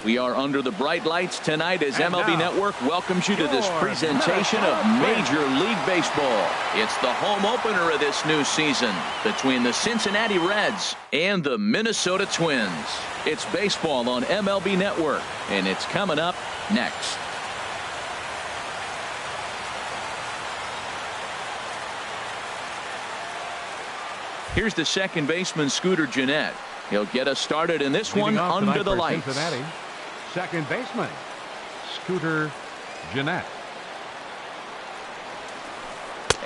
We are under the bright lights tonight as MLB Network welcomes you to this presentation of Major League Baseball. It's the home opener of this new season between the Cincinnati Reds and the Minnesota Twins. It's baseball on MLB Network, and it's coming up next. Here's the second baseman, Scooter Gennett. He'll get us started in this one under the lights. Cincinnati, second baseman, Scooter Gennett.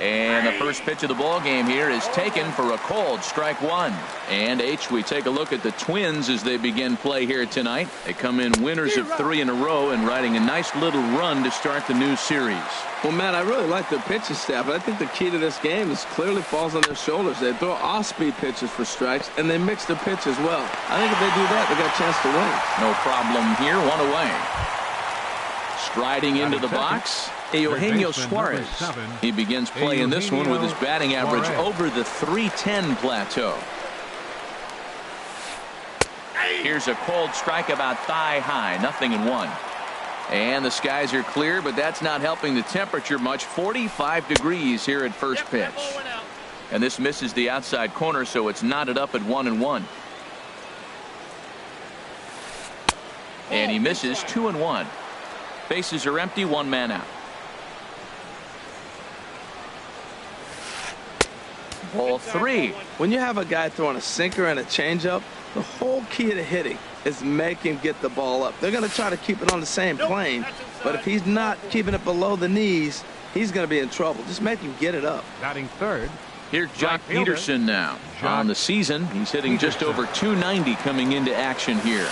And the first pitch of the ball game here is taken for a called strike one. And we take a look at the Twins as they begin play here tonight. They come in winners of 3 in a row and riding a nice little run to start the new series. Well, Matt, I really like their pitching staff, but I think the key to this game is clearly falls on their shoulders. They throw off-speed pitches for strikes, and they mix their pitch as well. I think if they do that, they got a chance to win. No problem here. One away. Striding into the box, Eugenio Suarez. He begins playing this one with his batting average over the .310 plateau. Here's a cold strike about thigh high, 0-1. And the skies are clear, but that's not helping the temperature much. 45 degrees here at first pitch. And this misses the outside corner, so it's knotted up at 1-1. And he misses 2-1. Bases are empty, 1 man out. Ball 3. When you have a guy throwing a sinker and a changeup, the whole key to hitting is make him get the ball up. They're going to try to keep it on the same plane, but if he's not keeping it below the knees, he's going to be in trouble. Just make him get it up. Batting third. Here's Jock Peterson now. On the season, he's hitting just over .290 coming into action here.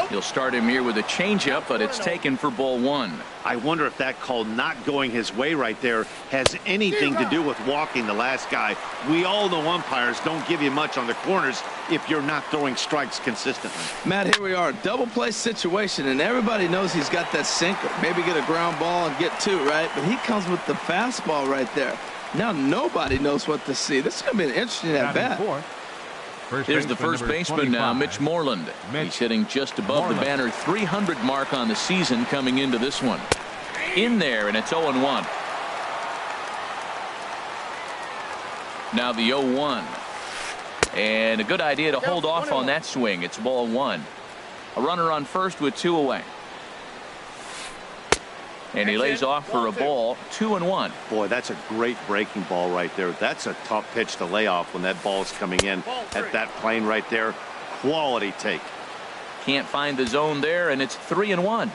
He'll start him here with a changeup, but it's taken for ball 1. I wonder if that call not going his way right there has anything to do with walking the last guy. We all know umpires don't give you much on the corners if you're not throwing strikes consistently. Matt, here we are, double play situation, and everybody knows he's got that sinker. Maybe get a ground ball and get 2, right? But he comes with the fastball right there. Now nobody knows what to see. This is going to be an interesting at-bat. Here's the first baseman now, Mitch Moreland. He's hitting just above the banner 300 mark on the season coming into this one. In there, and it's 0-1. Now the 0-1. And a good idea to hold off on that swing. It's ball 1. A runner on first with 2 away. And he lays off for a ball, 2-1. Boy, that's a great breaking ball right there. That's a tough pitch to lay off when that ball's coming in at that plane right there. Quality take. Can't find the zone there, and it's 3-1.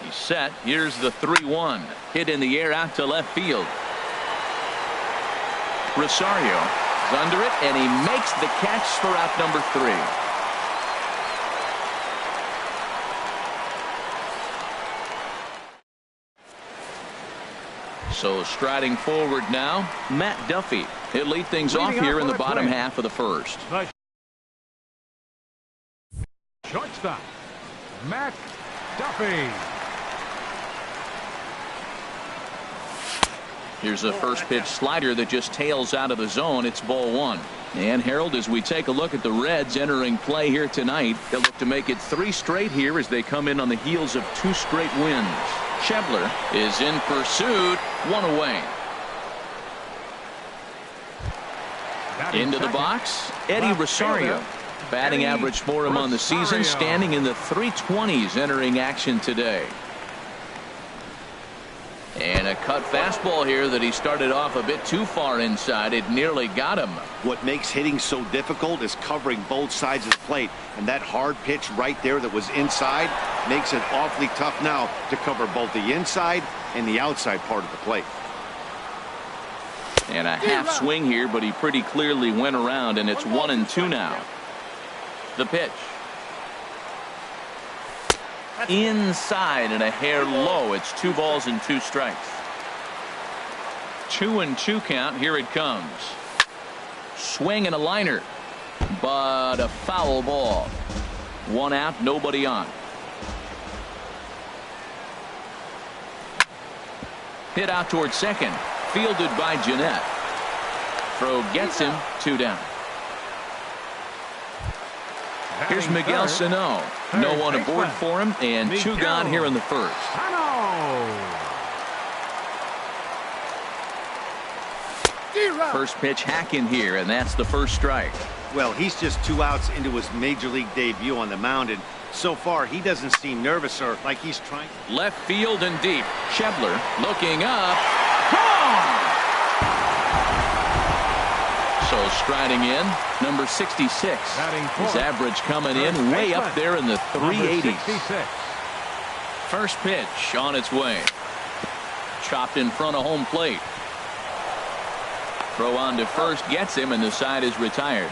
He's set. Here's the 3-1. Hit in the air out to left field. Rosario is under it, and he makes the catch for out number 3. So striding forward now, Matt Duffy. He'll lead things off here in the bottom half of the first. Shortstop, Matt Duffy. Here's a first pitch slider that just tails out of the zone. It's ball 1. And Harold, as we take a look at the Reds entering play here tonight, they'll look to make it 3 straight here as they come in on the heels of 2 straight wins. Schebler is in pursuit, 1 away. Into the box, Eddie Rosario. Batting average for him on the season, standing in the 320s entering action today. And a cut fastball here that he started off a bit too far inside. It nearly got him. What makes hitting so difficult is covering both sides of the plate. And that hard pitch right there that was inside makes it awfully tough now to cover both the inside and the outside part of the plate. And a half swing here, but he pretty clearly went around, and it's 1-2 now. The pitch. Inside and a hair low. It's 2 balls and 2 strikes. 2-2 count. Here it comes. Swing and a liner, but a foul ball. 1 out, nobody on. Hit out towards second. Fielded by Gennett. Throw gets him, 2 down. Here's Miguel Sano. No one aboard for him, and two gone here in the first. First pitch hacking here, and that's the first strike. Well, he's just 2 outs into his major league debut on the mound, and so far he doesn't seem nervous or like he's trying. Left field and deep. Schebler looking up. Gone! So striding in, number 66. His average coming in way up there in the 380s. First pitch on its way. Chopped in front of home plate. Throw on to first gets him, and the side is retired.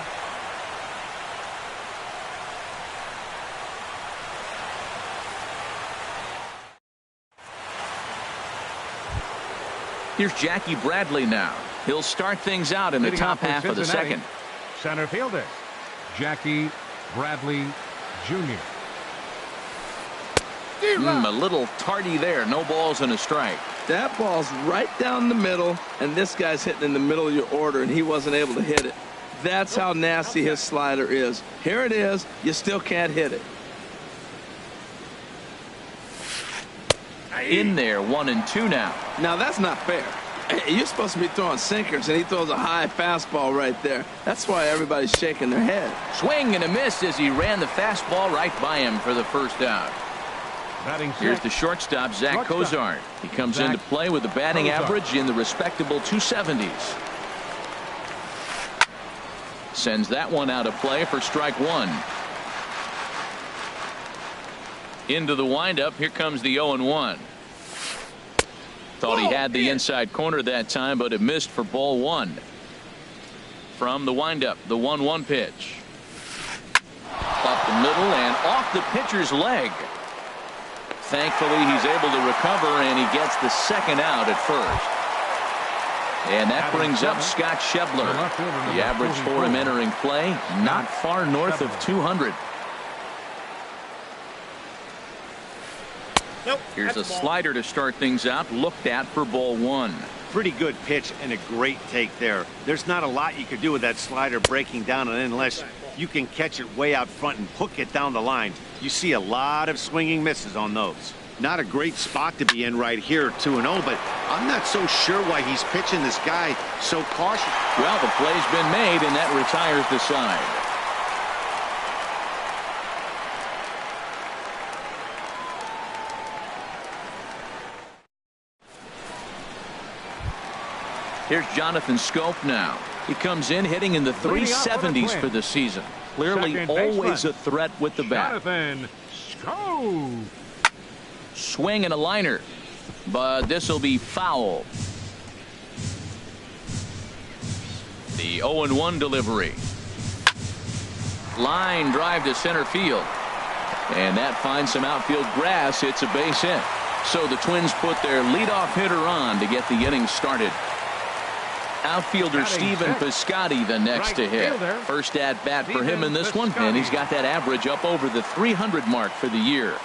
Here's Jackie Bradley now. He'll start things out in the top half of the second. Center fielder, Jackie Bradley Jr. A little tardy there. No balls and a strike. That ball's right down the middle, and this guy's hitting in the middle of your order, and he wasn't able to hit it. That's how nasty his slider is. Here it is. You still can't hit it. In there, 1-2 now. Now, that's not fair. You're supposed to be throwing sinkers, and he throws a high fastball right there. That's why everybody's shaking their head. Swing and a miss as he ran the fastball right by him for the first out. Here's the shortstop, Zach Cozart. He comes into play with a batting average in the respectable 270s. Sends that one out of play for strike one. Into the windup. Here comes the 0-1. Thought he had the inside corner that time, but it missed for ball one. From the windup, the 1-1 pitch. Up the middle and off the pitcher's leg. Thankfully, he's able to recover, and he gets the second out at first. And that brings up Scott Schebler. The average for him entering play, not far north of 200. Here's a slider to start things out, looked at for ball one. Pretty good pitch and a great take there. There's not a lot you could do with that slider breaking down, and unless you can catch it way out front and hook it down the line, you see a lot of swinging misses on those. Not a great spot to be in right here, 2-0, but I'm not so sure why he's pitching this guy so cautious. Well, the play's been made, and that retires the side. Here's Jonathan Scope now. He comes in hitting in the 370s for the season. Clearly always a threat with the bat. Jonathan Scope. Swing and a liner, but this will be foul. The 0-1 delivery. Line drive to center field, and that finds some outfield grass. It's a base hit. So the Twins put their leadoff hitter on to get the inning started. Outfielder Stephen Piscotty the next to hit. First at bat for him in this one, and he's got that average up over the 300 mark for the year.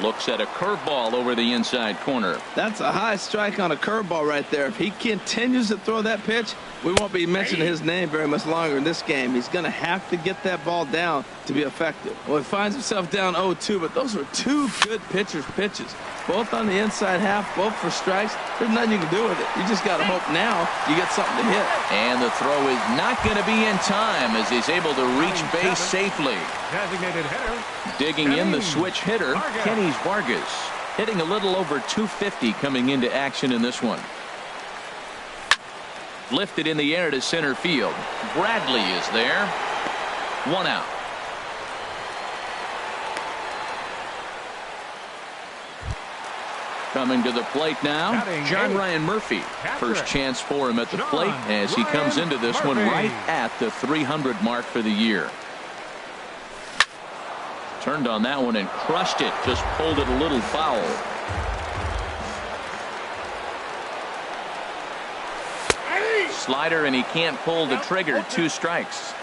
Looks at a curveball over the inside corner. That's a high strike on a curveball right there. If he continues to throw that pitch, we won't be mentioning his name very much longer in this game. He's going to have to get that ball down to be effective. Well, he finds himself down 0-2, but those were two good pitchers' pitches. Both on the inside half, both for strikes. There's nothing you can do with it. You just got to hope now you get something to hit. And the throw is not going to be in time as he's able to reach base safely. Designated hitter. Digging in the switch hitter, Kenny Vargas. Hitting a little over 250 coming into action in this one. Lifted in the air to center field. Bradley is there. One out. Coming to the plate now, John Ryan Murphy. First chance for him at the plate as he comes into this one right at the 300 mark for the year. Turned on that one and crushed it. Just pulled it a little foul. Slider, and he can't pull the trigger. 2 strikes.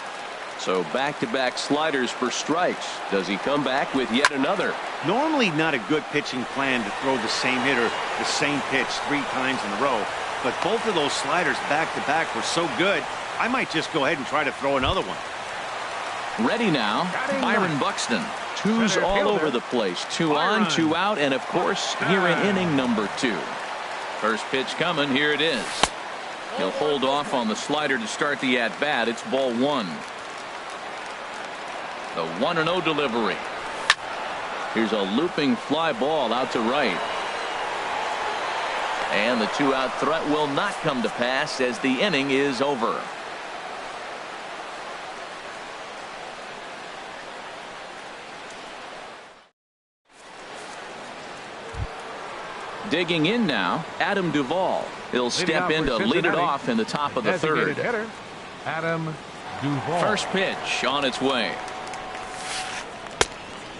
So back-to-back sliders for strikes. Does he come back with yet another? Normally not a good pitching plan to throw the same hitter the same pitch 3 times in a row, but both of those sliders back-to-back were so good, I might just go ahead and try to throw another one. Ready now, Byron Buxton. Twos all over the place. 2 on, 2 out, and of course, here in inning number 2. First pitch coming. Here it is. He'll hold off on the slider to start the at-bat. It's ball 1. The 1-0 delivery. Here's a looping fly ball out to right. And the 2-out threat will not come to pass as the inning is over. Digging in now, Adam Duvall. He'll step in to lead it off in the top of the third. Hitter, Adam Duvall. First pitch on its way.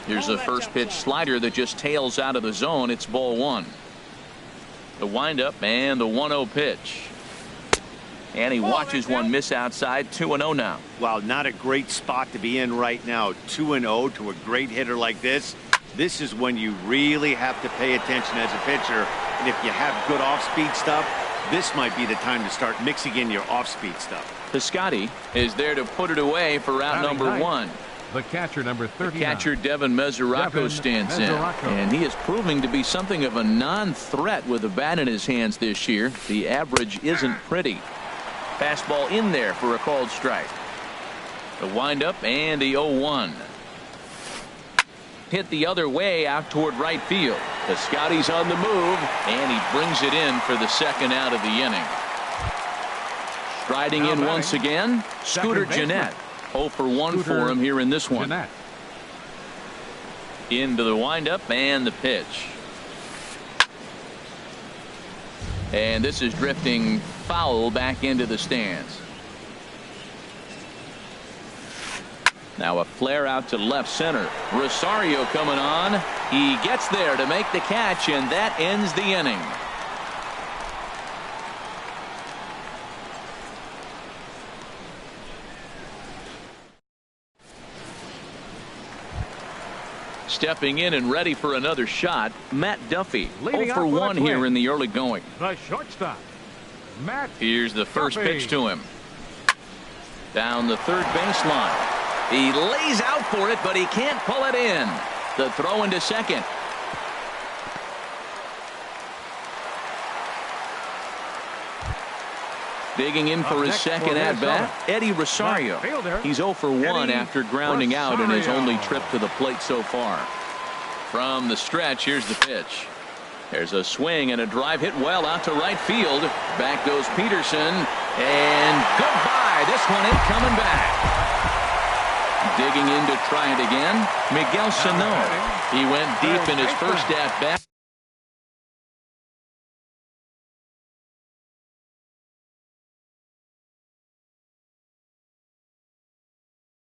Here's the first pitch slider that just tails out of the zone. It's ball 1. The windup and the 1-0 pitch. And he watches one miss outside. 2-0 now. Wow, not a great spot to be in right now. 2-0 to a great hitter like this. This is when you really have to pay attention as a pitcher. And if you have good off-speed stuff, this might be the time to start mixing in your off-speed stuff. Piscotty is there to put it away for out number 1. The catcher, number 39. The catcher, Devin Mesoraco, stands in. And he is proving to be something of a non-threat with a bat in his hands this year. The average isn't pretty. Fastball in there for a called strike. The windup and the 0-1. Hit the other way out toward right field. Piscotty's on the move, and he brings it in for the second out of the inning. Striding in once again, Scooter Gennett. 0 for 1 for him here in this one. Into the windup and the pitch. And this is drifting foul back into the stands. Now a flare out to left center. Rosario coming on. He gets there to make the catch, and that ends the inning. Stepping in and ready for another shot, Matt Duffy. 0 for 1 here in the early going. The shortstop, Matt. Here's the first Duffy. pitch to him. Down the third baseline. He lays out for it, but he can't pull it in. The throw into second. Digging in for his second at-bat, Eddie Rosario. He's 0 for 1 after grounding out in his only trip to the plate so far. From the stretch, here's the pitch. There's a swing and a drive hit well out to right field. Back goes Peterson, and goodbye. This one ain't coming back. Digging in to try it again, Miguel Sano. He went deep in his first at-bat.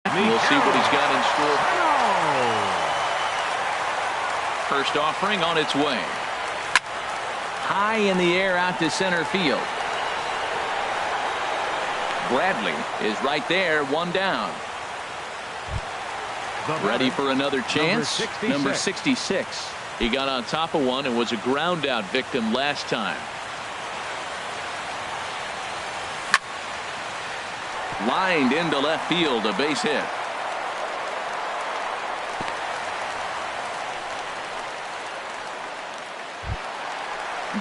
We'll see what he's got in store. First offering on its way. High in the air out to center field. Bradley is right there, 1 down. Ready for another chance. Number 66. He got on top of one and was a ground out victim last time. Lined into left field, a base hit.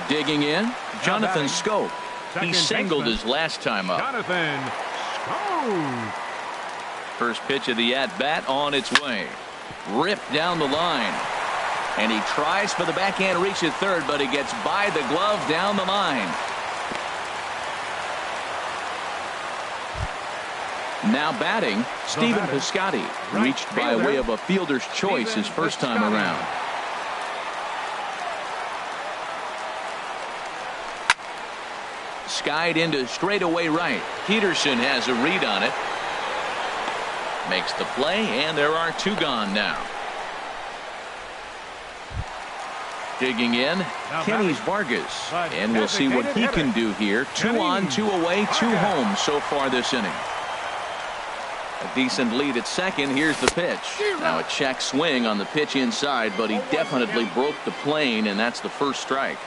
Digging in, Jonathan Scope. He singled his last time up. Jonathan Scope. First pitch of the at-bat on its way. Ripped down the line. And he tries for the backhand reach at third, but he gets by the glove down the line. Now batting, Stephen Piscotty. Reached by way of a fielder's choice his first time around. Skied into straightaway right. Peterson has a read on it. Makes the play, and there are 2 gone now. Digging in, Kenny's Vargas. And we'll see what he can do here. 2 on, 2 away, 2 home so far this inning. A decent lead at second. Here's the pitch. Now a check swing on the pitch inside, but he definitely broke the plane, and that's the first strike.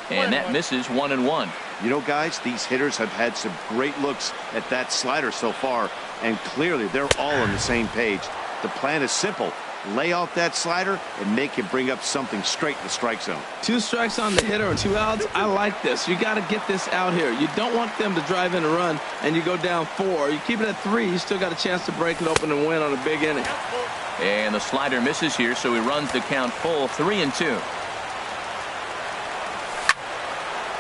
And that misses 1-1. You know, guys, these hitters have had some great looks at that slider so far, and clearly they're all on the same page. The plan is simple. Lay off that slider and make him bring up something straight in the strike zone. 2 strikes on the hitter and 2 outs. I like this. You got to get this out here. You don't want them to drive in a run and you go down 4. You keep it at 3. You still got a chance to break it open and win on a big inning. And the slider misses here, so he runs the count full, 3-2.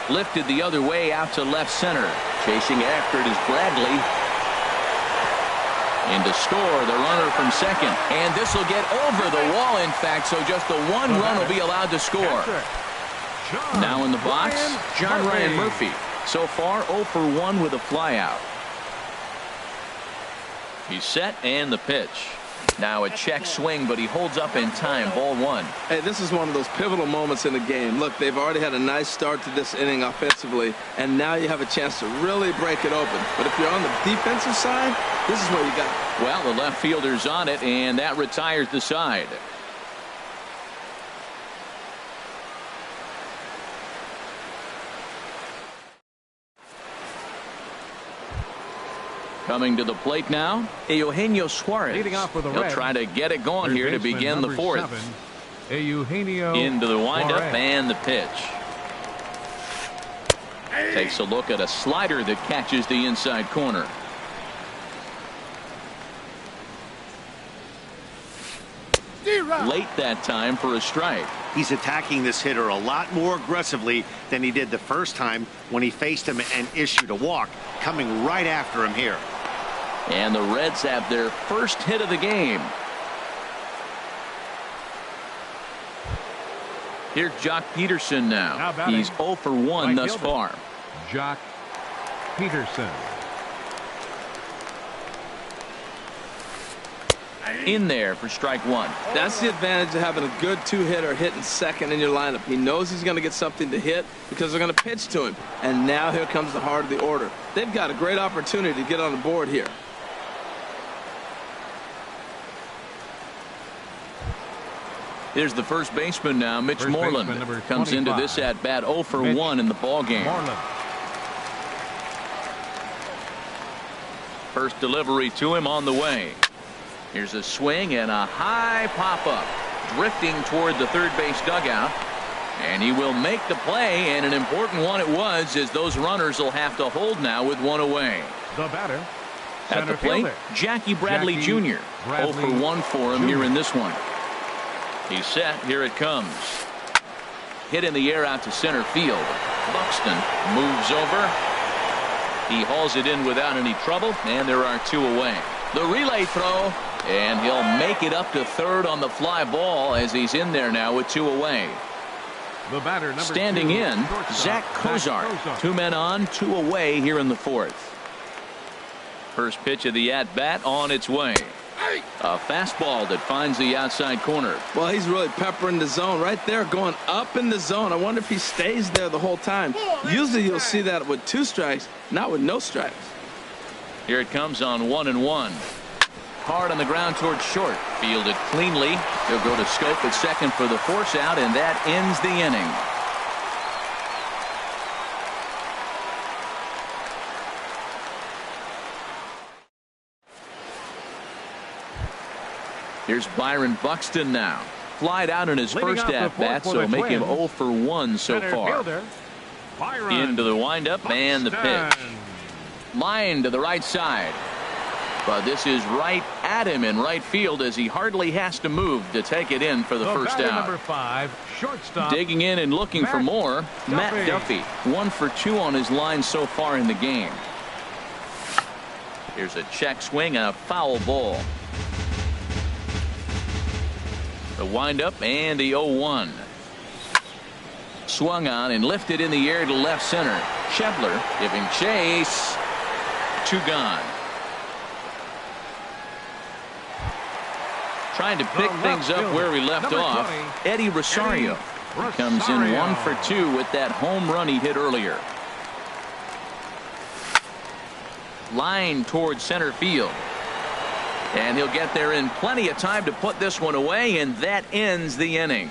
Lifted the other way out to left center. Chasing after it is Bradley. Into score the runner from second, and this will get over the wall, in fact, so just the 1 run will be allowed to score. Now in the box, John Ryan Murphy. So far 0 for 1 with a flyout. He's set, and the pitch. Now a check swing, but he holds up in time. Ball 1. Hey, this is one of those pivotal moments in the game. Look, they've already had a nice start to this inning offensively, and now you have a chance to really break it open. But if you're on the defensive side, this is where you got it. Well, the left fielder's on it, and that retires the side. Coming to the plate now, Eugenio Suarez. Leading off for the He'll Reds, try to get it going here to begin the 4th. Eugenio Into the windup Suarez. and the pitch. Takes a look at a slider that catches the inside corner. Late that time for a strike. He's attacking this hitter a lot more aggressively than he did the first time when he faced him and issued a walk, coming right after him here. And the Reds have their first hit of the game. Here's Jock Peterson now. He's 0 for 1 thus far. Jock Peterson. In there for strike 1. That's the advantage of having a good 2-hitter hitting second in your lineup. He knows he's going to get something to hit because they're going to pitch to him. And now here comes the heart of the order. They've got a great opportunity to get on the board here. Here's the first baseman now, Mitch First Moreland. baseman, number Comes into 25. this at bat 0 for Mitch 1 in the ball game. Moreland. First delivery to him on the way. Here's a swing and a high pop-up. Drifting toward the third base dugout. And he will make the play, and an important one it was, as those runners will have to hold now with 1 away. The batter. At the plate, Jackie Bradley Jr. 0 for 1 for him here in this one. He's set. Here it comes. Hit in the air out to center field. Buxton moves over. He hauls it in without any trouble, and there are 2 away. The relay throw, and he'll make it up to third on the fly ball as he's in there now with 2 away. The batter, number Standing 2, in, shortstop, Zach Cozart. 2 men on, 2 away here in the 4th. First pitch of the at-bat on its way. A fastball that finds the outside corner. Well, he's really peppering the zone right there, going up in the zone. I wonder if he stays there the whole time. Usually you'll see that with 2 strikes, not with no strikes. Here it comes on 1-1. Hard on the ground towards short. Fielded cleanly. He'll go to Scope at second for the force out, and that ends the inning. Here's Byron Buxton now. Flied out in his first at-bat, so make him 0 for 1 so far. Into the windup and the pitch. Line to the right side. But this is right at him in right field as he hardly has to move to take it in for the first out. Number 5, shortstop. Digging in and looking for more, Matt Duffy. 1 for 2 on his line so far in the game. Here's a check swing and a foul ball. The windup and the 0-1. Swung on and lifted in the air to left center. Schebler giving chase. 2 gone. Trying to pick things up where we left off. 20, Eddie Rosario. Comes in 1 for 2 with that home run he hit earlier. Line towards center field. And he'll get there in plenty of time to put this one away, and that ends the inning.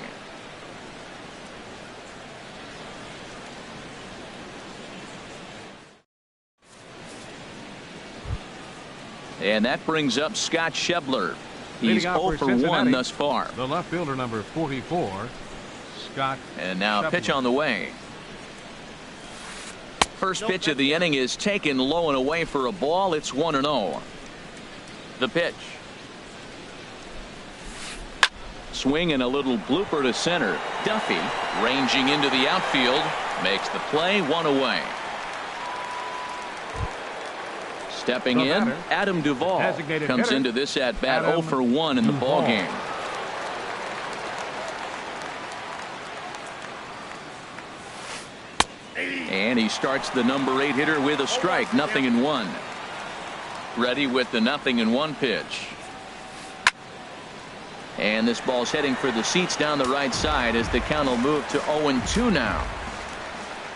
And that brings up Scott Schebler. He's Leading out 0 for Cincinnati, 1 thus far. The left fielder, number 44, Scott. And now a pitch on the way. First pitch of the inning is taken low and away for a ball. It's 1-0. The pitch. Swing and a little blooper to center. Duffy ranging into the outfield makes the play, 1 away. Stepping in, Adam Duvall comes into this at bat 0 for 1 in the ball game. And he starts the number 8 hitter with a strike, 0-1. Ready with the 0-1 pitch. And this ball's heading for the seats down the right side as the count will move to 0-2 now.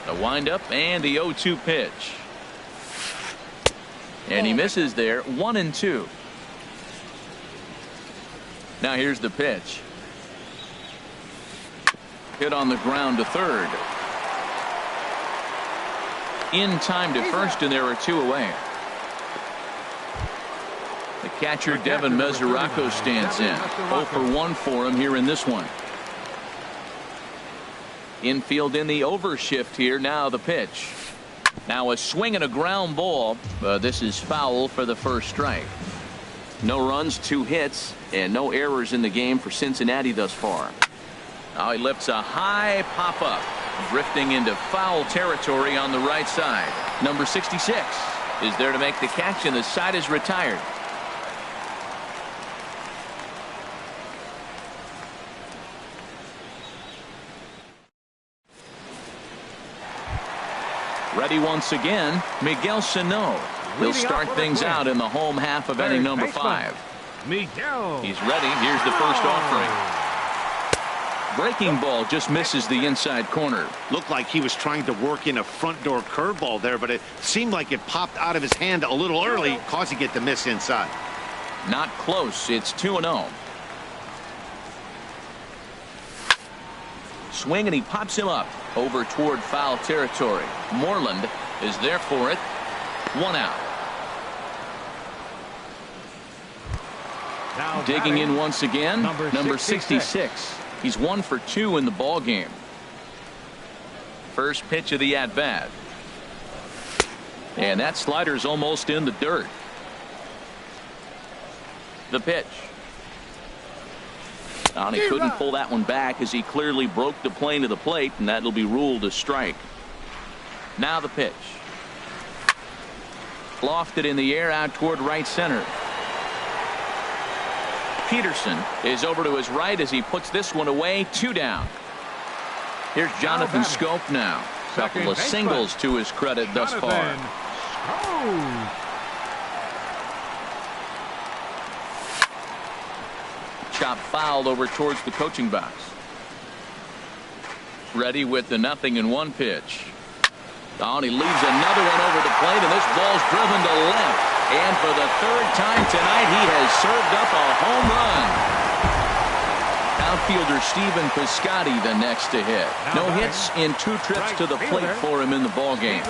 The windup and the 0-2 pitch. And he misses there, 1-2. Now here's the pitch. Hit on the ground to third. In time to first, and there are 2 away. The catcher, Devin Mesoraco, stands in. 0 for 1 for him here in this one. Infield in the overshift here. Now the pitch. Now a swing and a ground ball. This is foul for the first strike. No runs, 2 hits, and no errors in the game for Cincinnati thus far. Now he lifts a high pop-up, drifting into foul territory on the right side. Number 66 is there to make the catch, and the side is retired. Ready once again, Miguel Sano. He'll start things out in the home half of inning number 5. Miguel. He's ready. Here's the first offering. Breaking ball just misses the inside corner. Looked like he was trying to work in a front door curveball there, but it seemed like it popped out of his hand a little early, causing it to miss inside. Not close. It's 2-0. Swing, and he pops him up over toward foul territory. Moreland is there for it. 1 out. Now digging in once again, number 66. 66. He's 1 for 2 in the ball game. First pitch of the at bat, and that slider's almost in the dirt. The pitch. And he couldn't pull that one back as he clearly broke the plane of the plate, and that'll be ruled a strike. Now the pitch. Lofted in the air out toward right center. Peterson is over to his right as he puts this one away. 2 down. Here's Jonathan Scope now. Couple of singles to his credit thus far. Chop fouled over towards the coaching box. Ready with the 0-1 pitch. And he leaves another one over the plate, and this ball's driven to left. And for the 3rd time tonight, he has served up a home run. Outfielder Stephen Piscotty the next to hit. No hits in 2 trips to the plate for him in the ball game.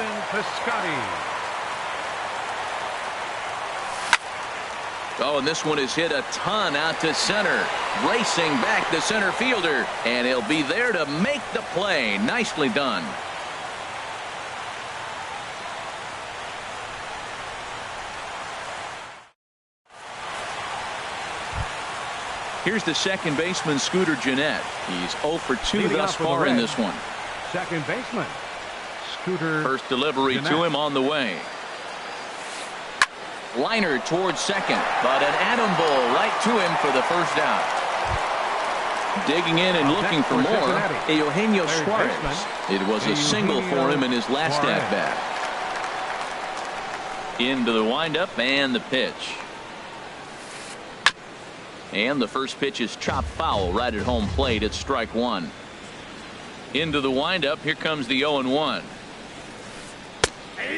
Oh, and this one is hit a ton out to center. Racing back the center fielder, and he'll be there to make the play. Nicely done. Here's the second baseman, Scooter Gennett. He's 0 for 2 thus far in this one. Second baseman, Scooter. First delivery Gennett to him on the way. Liner towards second, but an atom ball right to him for the first out. Digging in and looking for more, Eugenio Suarez. It was a single for him in his last at-bat. Into the windup and the pitch. And the first pitch is chopped foul right at home plate. It's strike 1. Into the windup. Here comes the 0-1.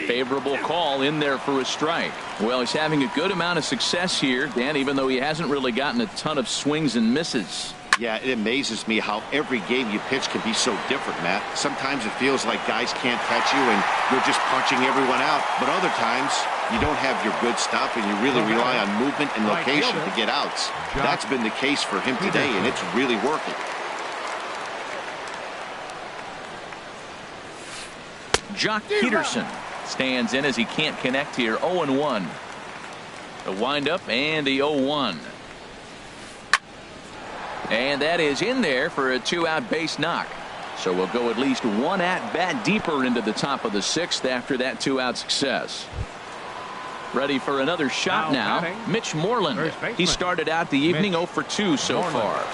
Favorable call in there for a strike. Well, he's having a good amount of success here, Dan, even though he hasn't really gotten a ton of swings and misses. Yeah, it amazes me how every game you pitch can be so different, Matt. Sometimes it feels like guys can't catch you and you're just punching everyone out. But other times you don't have your good stuff and you really rely on movement and location to get outs. That's been the case for him today, and it's really working. Jock Peterson stands in as he can't connect here. 0-1. The windup and the 0-1. And that is in there for a 2-out base knock. So we'll go at least one at-bat deeper into the top of the 6th after that 2-out success. Ready for another shot now. Mitch Moreland. He started out the evening 0 for 2 so far.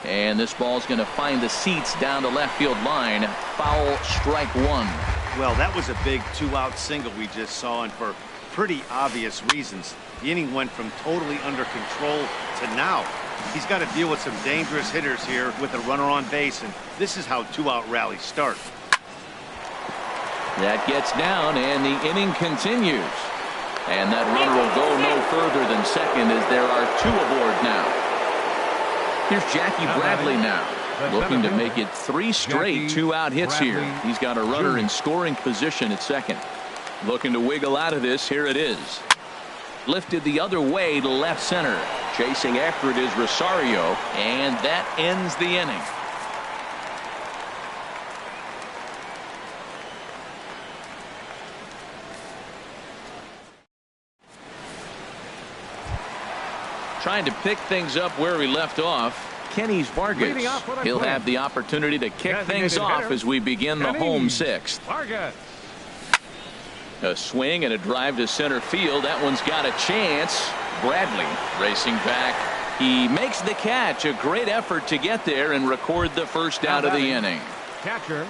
And this ball's going to find the seats down the left field line. Foul, strike 1. Well, that was a big 2-out single we just saw, and for pretty obvious reasons. The inning went from totally under control to now. He's got to deal with some dangerous hitters here with a runner on base, and this is how 2-out rallies start. That gets down, and the inning continues. And that runner will go no further than second as there are 2 aboard now. Here's Jackie Bradley now, looking to make it 3 straight 2-out hits here. He's got a runner in scoring position at second. Looking to wiggle out of this. Here it is. Lifted the other way to left center. Chasing after it is Rosario, and that ends the inning. Trying to pick things up where we left off. Kenny's Vargas. He'll have the opportunity to kick things off as we begin the home 6th. A swing and a drive to center field. That one's got a chance. Bradley racing back. He makes the catch. A great effort to get there and record the first out of the inning. Catcher.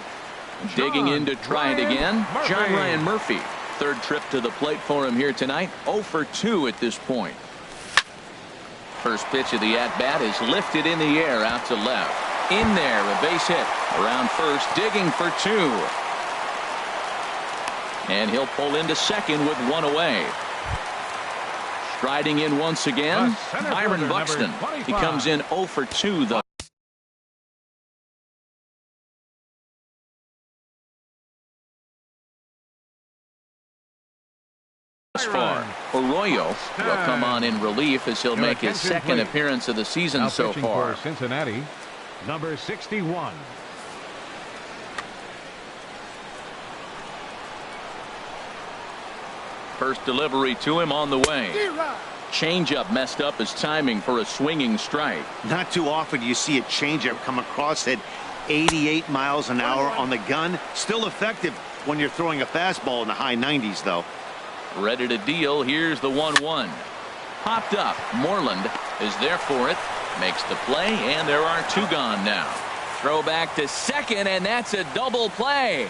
Digging in to try it again. John Ryan Murphy. Third trip to the plate for him here tonight. 0 for 2 at this point. First pitch of the at-bat is lifted in the air out to left. In there, a base hit. Around first, digging for 2. And he'll pull into second with 1 away. Striding in once again, Byron Buxton. He comes in 0 for 2 though. Far. Arroyo will come on in relief as he'll make his second appearance of the season so far. For Cincinnati, number 61. First delivery to him on the way. Changeup messed up his timing for a swinging strike. Not too often you see a changeup come across at 88 miles an hour on the gun. Still effective when you're throwing a fastball in the high 90s though. Ready to deal. Here's the 1-1. Popped up. Moreland is there for it. Makes the play, and there are 2 gone now. Throw back to second, and that's a double play.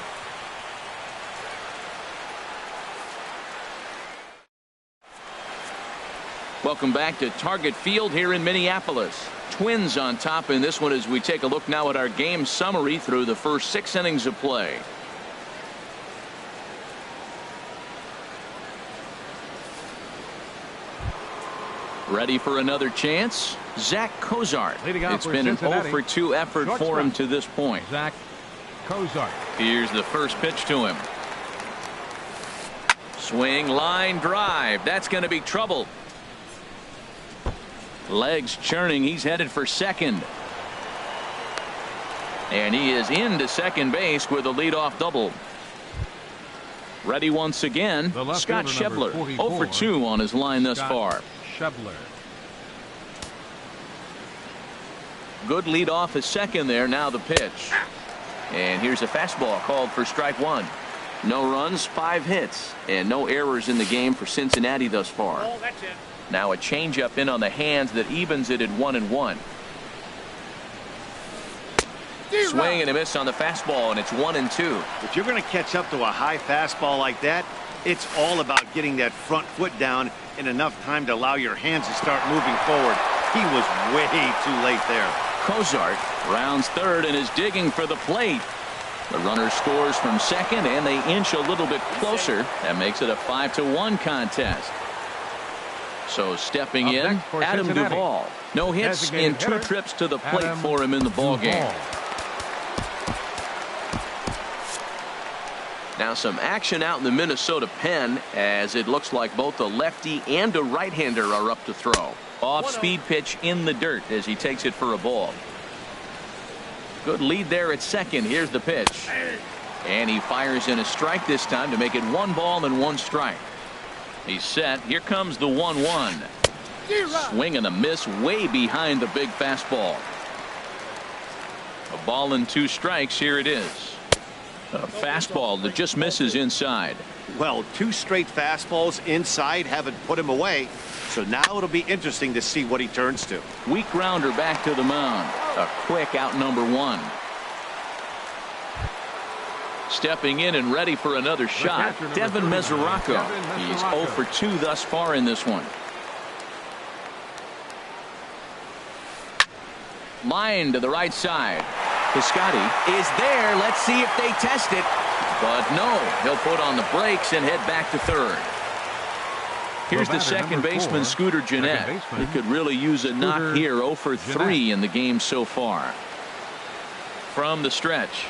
Welcome back to Target Field here in Minneapolis. Twins on top in this one as we take a look now at our game summary through the first 6 innings of play. Ready for another chance. Zach Cozart. It's been an 0 for 2 effort for him to this point. Zach Cozart. Here's the first pitch to him. Swing, line drive. That's going to be trouble. Legs churning. He's headed for second. And he is into second base with a leadoff double. Ready once again. Scott Schebler. 0 for 2 on his line thus far. Schebler. Good lead off his second there. Now the pitch. And here's a fastball called for strike 1. No runs, 5 hits, and no errors in the game for Cincinnati thus far. Oh, that's it. Now a changeup in on the hands that evens it at 1-1. Swing and a miss on the fastball, and it's 1-2. If you're going to catch up to a high fastball like that, it's all about getting that front foot down in enough time to allow your hands to start moving forward. He was way too late there. Cozart rounds third and is digging for the plate. The runner scores from second, and they inch a little bit closer. That makes it a 5-1 contest. So stepping in, Adam Duvall. No hits in 2 trips to the plate for him in the ball game. Now some action out in the Minnesota pen, as it looks like both a lefty and a right-hander are up to throw. Off-speed pitch in the dirt as he takes it for a ball. Good lead there at second. Here's the pitch. And he fires in a strike this time to make it 1 ball and 1 strike. He's set. Here comes the 1-1. Swing and a miss way behind the big fastball. A ball and 2 strikes. Here it is. A fastball that just misses inside. Well, 2 straight fastballs inside haven't put him away. So now it'll be interesting to see what he turns to. Weak grounder back to the mound. A quick out number 1. Stepping in and ready for another shot, Devin Mesoraco. He's 0 for 2 thus far in this one. Line to the right side. Piscotty is there. Let's see if they test it. But no, he'll put on the brakes and head back to third. Here's the second baseman, Scooter Gennett. He could really use a knock here. 0 for 3 in the game so far. From the stretch.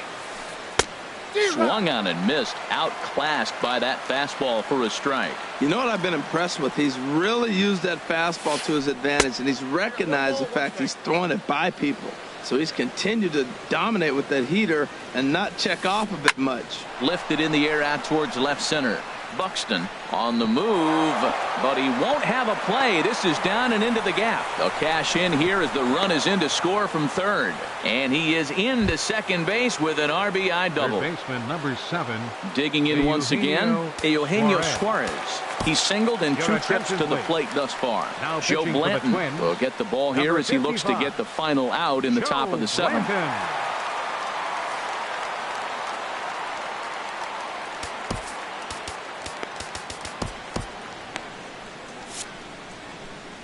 Swung on and missed. Outclassed by that fastball for a strike. You know what I've been impressed with? He's really used that fastball to his advantage, and he's recognized the fact he's throwing it by people. So he's continued to dominate with that heater and not check off a bit much. Lifted in the air out towards left center. Buxton on the move, but he won't have a play. This is down and into the gap. They'll cash in here as the run is in to score from third. And he is into second base with an RBI double. Third baseman number 7. Digging in once again, Eugenio Suarez. He's singled in 2 trips to the plate thus far. Joe Blanton will get the ball here as he looks to get the final out in the top of the 7th.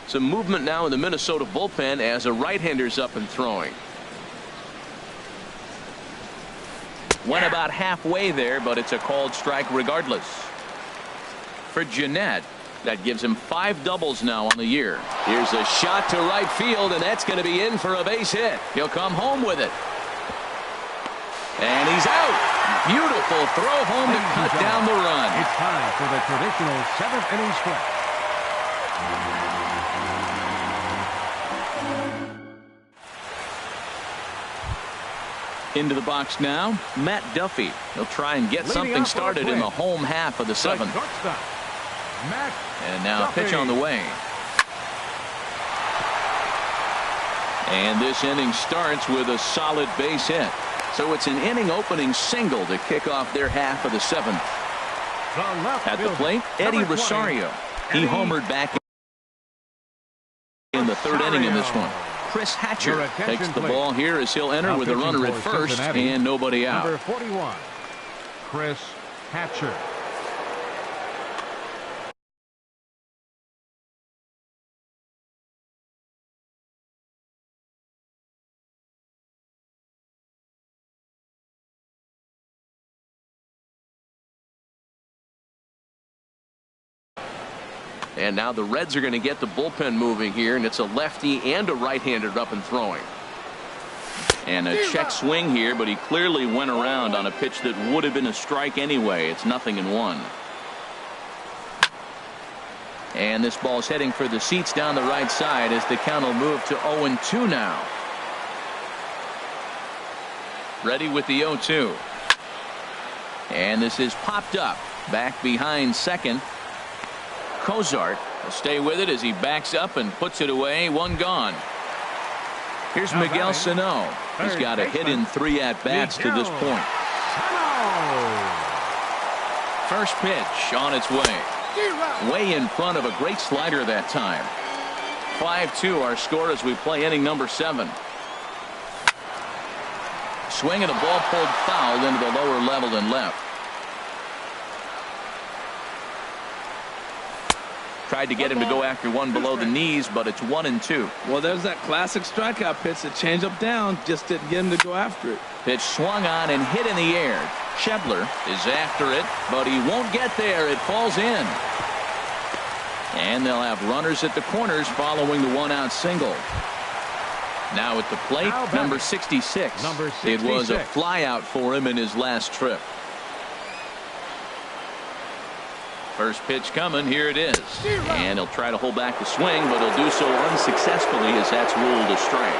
Some movement now in the Minnesota bullpen as a right-hander's up and throwing. Went about halfway there, but it's a called strike regardless. For Gennett, that gives him 5 doubles now on the year. Here's a shot to right field, and that's going to be in for a base hit. He'll come home with it. And he's out. Beautiful throw home to cut down the run. It's time for the traditional 7th inning stretch. Into the box now, Matt Duffy. He'll try and get something started in the home half of the 7th. And now a pitch on the way. And this inning starts with a solid base hit. So it's an inning opening single to kick off their half of the 7th. At the plate, Eddie Rosario. He homered back in the 3rd inning in this one. Chris Hatcher takes the ball here as he'll enter with a runner at first and nobody out. Number 41, Chris Hatcher. And now the Reds are going to get the bullpen moving here, and it's a lefty and a right-hander up and throwing. And a check swing here, but he clearly went around on a pitch that would have been a strike anyway. It's 0-1. And this ball's heading for the seats down the right side as the count will move to 0-2 now. Ready with the 0-2. And this is popped up. Back behind second. Cozart will stay with it as he backs up and puts it away. 1 gone. Here's Miguel Sano. He's got a hit in 3 at-bats to this point. First pitch on its way. Way in front of a great slider that time. 5-2 our score as we play inning number 7. Swing and a ball pulled foul into the lower level and left. Tried to get him to go after one below the knees, but it's 1-2. Well, there's that classic strikeout pitch. The change up down just didn't get him to go after it. Pitch swung on and hit in the air. Schebler is after it, but he won't get there. It falls in. And they'll have runners at the corners following the 1-out single. Now at the plate, number 66. It was a fly out for him in his last trip. First pitch coming. Here it is. And he'll try to hold back the swing, but he'll do so unsuccessfully as that's ruled a strike.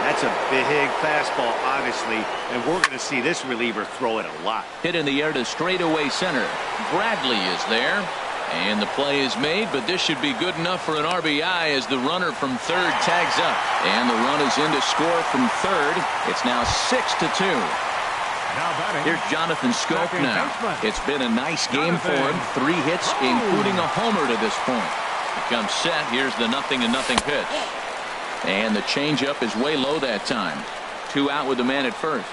That's a big fastball, honestly, and we're going to see this reliever throw it a lot. Hit in the air to straightaway center. Bradley is there. And the play is made, but this should be good enough for an RBI as the runner from third tags up. And the run is in to score from third. It's now 6-2. Here's Jonathan Scope now. It's been a nice game for him. 3 hits, including a homer to this point. He comes set. Here's the 0-0 pitch. And the changeup is way low that time. 2 out with the man at first.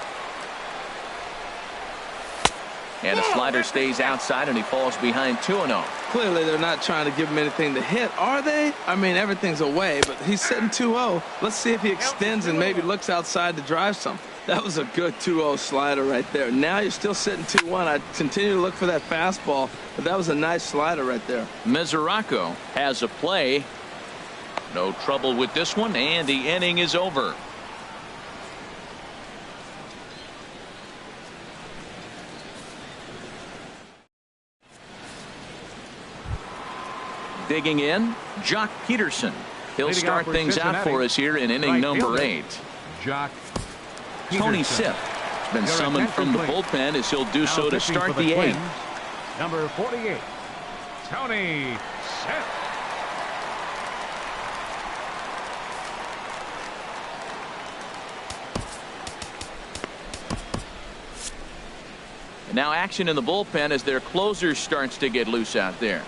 And the slider stays outside, and he falls behind 2-0. Clearly, they're not trying to give him anything to hit, are they? I mean, everything's away, but he's sitting 2-0. Let's see if he extends and maybe looks outside to drive some. That was a good 2-0 slider right there. Now you're still sitting 2-1. I'd continue to look for that fastball, but that was a nice slider right there. Mesoraco has a play. No trouble with this one, and the inning is over. Digging in, Jock Peterson. He'll start things out for us here in inning number 8. Jock Tony Sipp has been summoned from the bullpen as he'll do so to start the 8th. Number 48, Tony Sipp. And now action in the bullpen as their closer starts to get loose out there.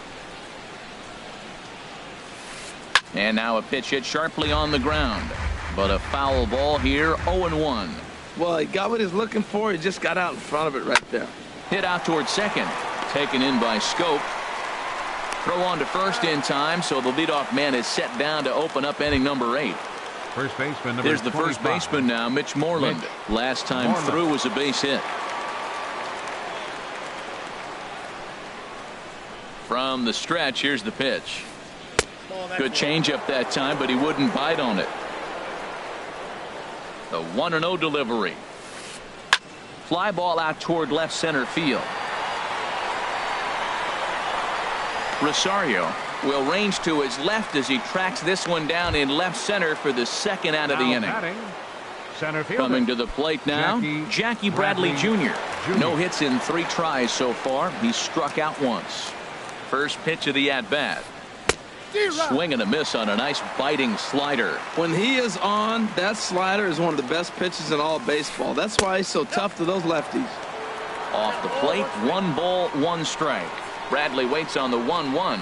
And now a pitch hit sharply on the ground. But a foul ball here, 0-1. Well, he got what he was looking for. He just got out in front of it right there. Hit out towards second. Taken in by Scope. Throw on to first in time, so the leadoff man is set down to open up inning number 8. First baseman, number There's the 25. first baseman now, Mitch Moreland. Last time through was a base hit. From the stretch, here's the pitch. Good changeup that time, but he wouldn't bite on it. The 1-0 delivery. Fly ball out toward left center field. Rosario will range to his left as he tracks this one down in left center for the second out of the inning. Coming to the plate now, Jackie Bradley Jr. No hits in 3 tries so far. He's struck out once. First pitch of the at-bat. Swing and a miss on a nice biting slider. When he is on, that slider is one of the best pitches in all of baseball. That's why he's so tough to those lefties. Off the plate, 1 ball, 1 strike. Bradley waits on the 1-1.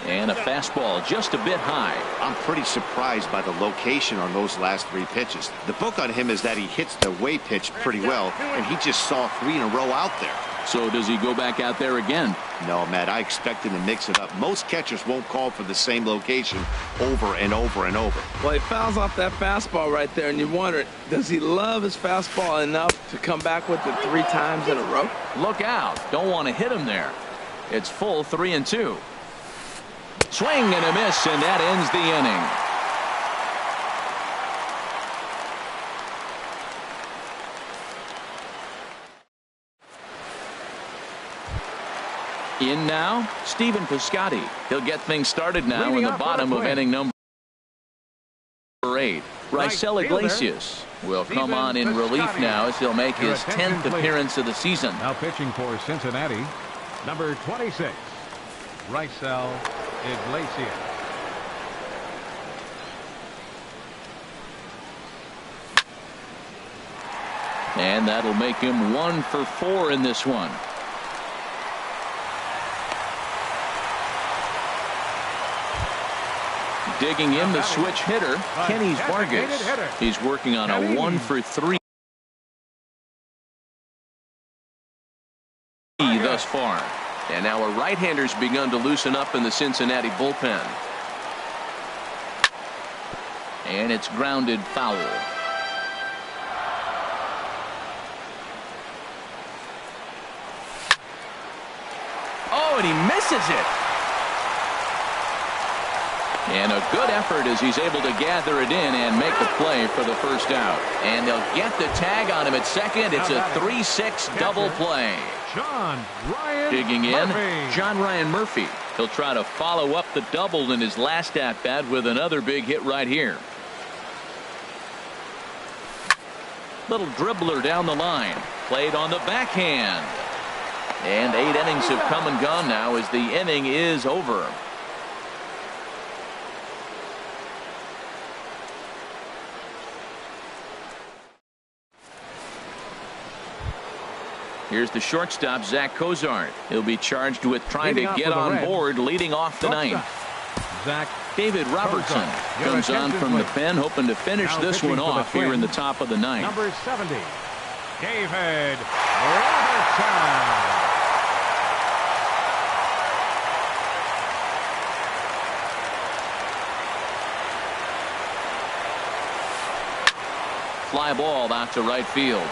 And a fastball just a bit high. I'm pretty surprised by the location on those last 3 pitches. The book on him is that he hits the away pitch pretty well, and he just saw 3 in a row out there. So does he go back out there again? No, Matt, I expect him to mix it up. Most catchers won't call for the same location over and over and over. Well, he fouls off that fastball right there, and you wonder, does he love his fastball enough to come back with it 3 times in a row? Look out. Don't want to hit him there. It's full 3-2. Swing and a miss, and that ends the inning. In now, Stephen Piscotty. He'll get things started now in the bottom of inning number 8. Raisel Iglesias will come on in relief now as he'll make his 10th appearance of the season. Now pitching for Cincinnati, number 26, Raisel Iglesias. And that'll make him 1 for 4 in this one. Digging in the switch hitter, Kenny Vargas. He's working on a 1 for 3 thus far. And now a right-hander's begun to loosen up in the Cincinnati bullpen. And it's grounded foul. Oh, and he misses it. And a good effort as he's able to gather it in and make the play for the first out. And they'll get the tag on him at second. It's a 3-6 double play. John Ryan Digging in, Murphy. John Ryan Murphy. He'll try to follow up the double in his last at-bat with another big hit right here. Little dribbler down the line. Played on the backhand. And 8 innings have come and gone now as the inning is over. Here's the shortstop, Zach Cozart. He'll be charged with trying to get on board, leading off the ninth. Zach David Robertson comes on from the pen, hoping to finish this one off here in the top of the ninth. Number 70, David Robertson. Fly ball out to right field.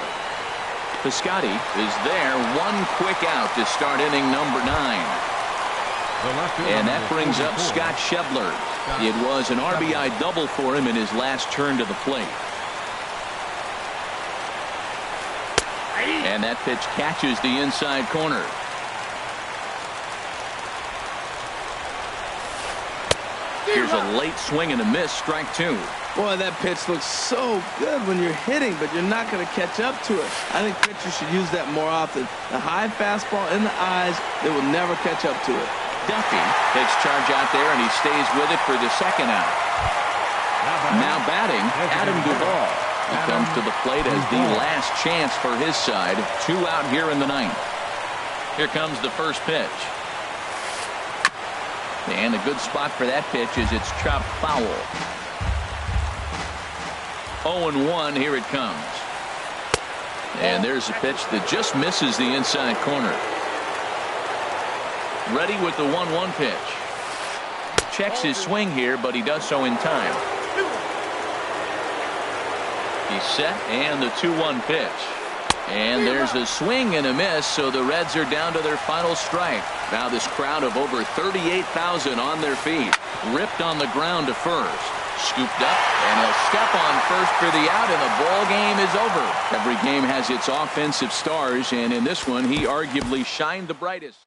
Piscotty is there. One quick out to start inning number 9. And that brings up Scott Schebler. It was an RBI double for him in his last turn to the plate. And that pitch catches the inside corner. Here's a late swing and a miss, strike 2. Boy, that pitch looks so good when you're hitting, but you're not going to catch up to it. I think pitchers should use that more often. The high fastball in the eyes, they will never catch up to it. Duffy takes charge out there, and he stays with it for the second out. Now batting, Adam Duvall. He comes to the plate as the last chance for his side. 2 out here in the ninth. Here comes the first pitch. And a good spot for that pitch is it's chopped foul. 0-1, here it comes. And there's a pitch that just misses the inside corner. Ready with the 1-1 pitch. Checks his swing here, but he does so in time. He's set, and the 2-1 pitch. And there's a swing and a miss, so the Reds are down to their final strike. Now this crowd of over 38,000 on their feet. Ripped on the ground to first. Scooped up, and he'll step on first for the out, and the ball game is over. Every game has its offensive stars, and in this one, he arguably shined the brightest.